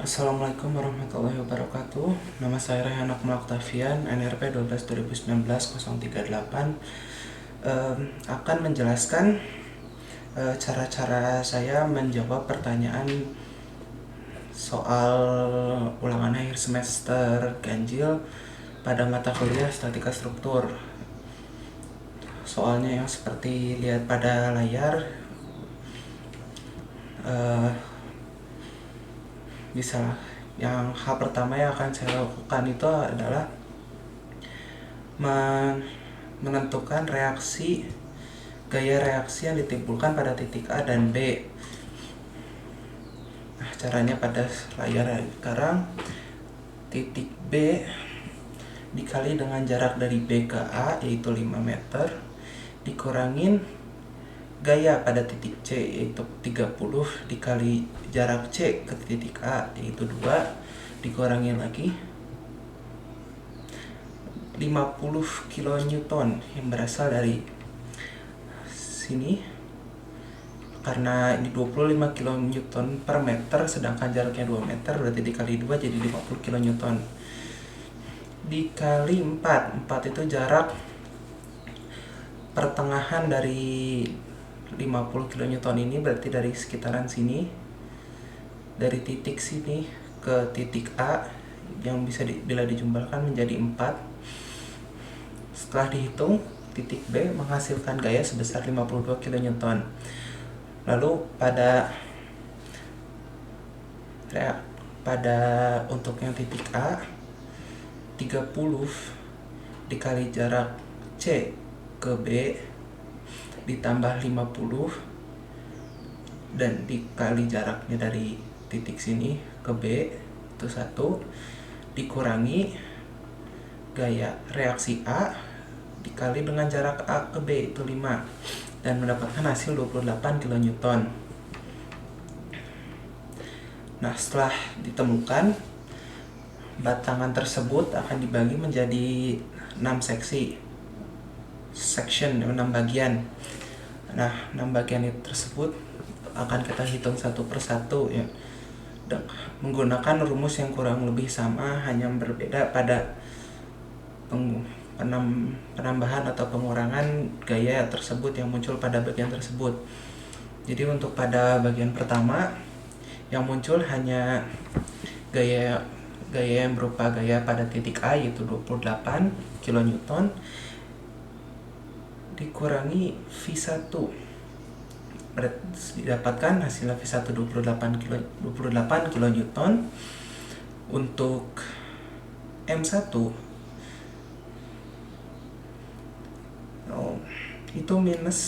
Assalamualaikum warahmatullahi wabarakatuh. Nama saya Rehan Akmal Oktavian, NRP 12 2019 038. Akan menjelaskan cara-cara saya menjawab pertanyaan soal ulangan akhir semester ganjil pada mata kuliah statika struktur. Soalnya yang seperti lihat pada layar, bisa. Yang hal pertama yang akan saya lakukan itu adalah menentukan gaya reaksi yang ditimbulkan pada titik A dan B. Nah, caranya pada layar sekarang, titik B dikali dengan jarak dari B ke A yaitu 5 meter, dikurangin gaya pada titik C yaitu 30 dikali jarak C ke titik A yaitu 2, dikurangin lagi 50 kN yang berasal dari sini. Karena ini 25 kN per meter sedangkan jaraknya 2 meter, berarti dikali 2 jadi 50 kN. Dikali 4 itu jarak pertengahan dari 50 kN ini, berarti dari sekitaran sini, dari titik sini ke titik A yang bisa bila dijumlahkan menjadi 4. Setelah dihitung, titik B menghasilkan gaya sebesar 52 kN. Lalu untuk yang titik A, 30 dikali jarak C ke B ditambah 50 dan dikali jaraknya dari titik sini ke B itu 1, dikurangi gaya reaksi A dikali dengan jarak A ke B itu 5 dan mendapatkan hasil 28 kN. Nah, setelah ditemukan, batangan tersebut akan dibagi menjadi 6 section 6 bagian. Nah, 6 bagian tersebut akan kita hitung satu persatu ya, menggunakan rumus yang kurang lebih sama, hanya berbeda pada penambahan atau pengurangan gaya tersebut yang muncul pada bagian tersebut. Jadi untuk pada bagian pertama yang muncul hanya gaya yang berupa gaya pada titik A yaitu 28 kN dikurangi V1, didapatkan hasilnya V1 28 kN. Untuk M1 itu minus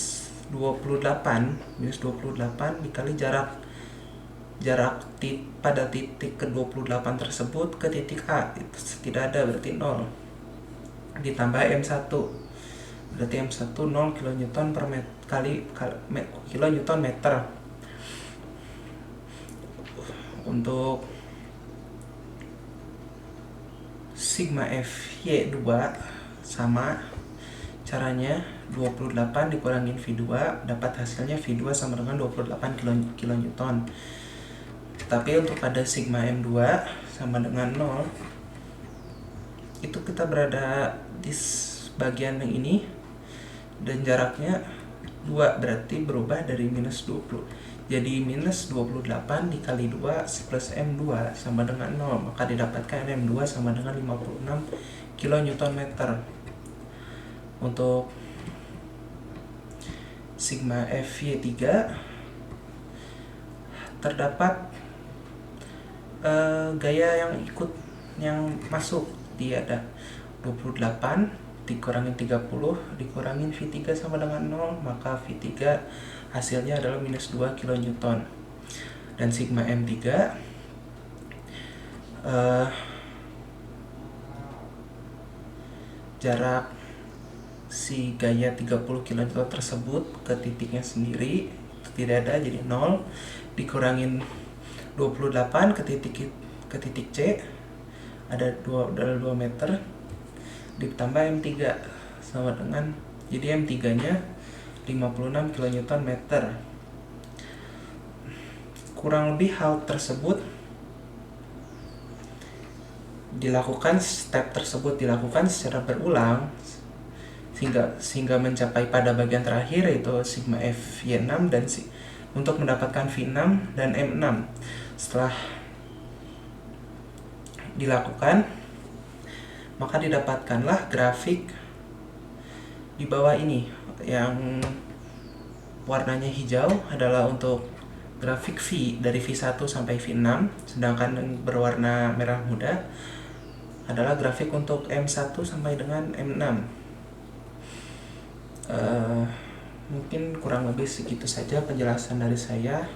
28 dikali jarak pada titik ke-28 tersebut ke titik A itu tidak ada, berarti 0, ditambah M1 berarti M1 0 kN per kN meter. Untuk sigma Fy2 sama caranya, 28 dikurangin V2 dapat hasilnya V2 sama dengan 28 kN. Tapi untuk pada sigma M2 sama dengan 0, itu kita berada di bagian yang ini dan jaraknya 2, berarti berubah dari minus 20 jadi minus 28 dikali 2 plus M2 sama dengan 0, maka didapatkan M2 sama dengan 56 kN. Untuk sigma Fy3 terdapat gaya yang masuk, dia ada 28 dikurangin 30 dikurangin V3 sama dengan 0, maka V3 hasilnya adalah minus 2 kN. Dan sigma M3 jarak si gaya 30 kN tersebut ke titiknya sendiri itu tidak ada, jadi 0, dikurangin 28 ke titik C ada 2 meter, ditambah M3 sama dengan, jadi M3 nya 56 kN meter. Kurang lebih hal tersebut dilakukan step tersebut dilakukan secara berulang sehingga mencapai pada bagian terakhir, yaitu sigma F Y6 dan untuk mendapatkan V6 dan M6. Setelah dilakukan, maka didapatkanlah grafik di bawah ini. Yang warnanya hijau adalah untuk grafik V, dari V1 sampai V6, sedangkan yang berwarna merah muda adalah grafik untuk M1 sampai dengan M6. Mungkin kurang lebih segitu saja penjelasan dari saya.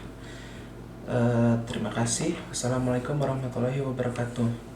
Terima kasih. Wassalamualaikum warahmatullahi wabarakatuh.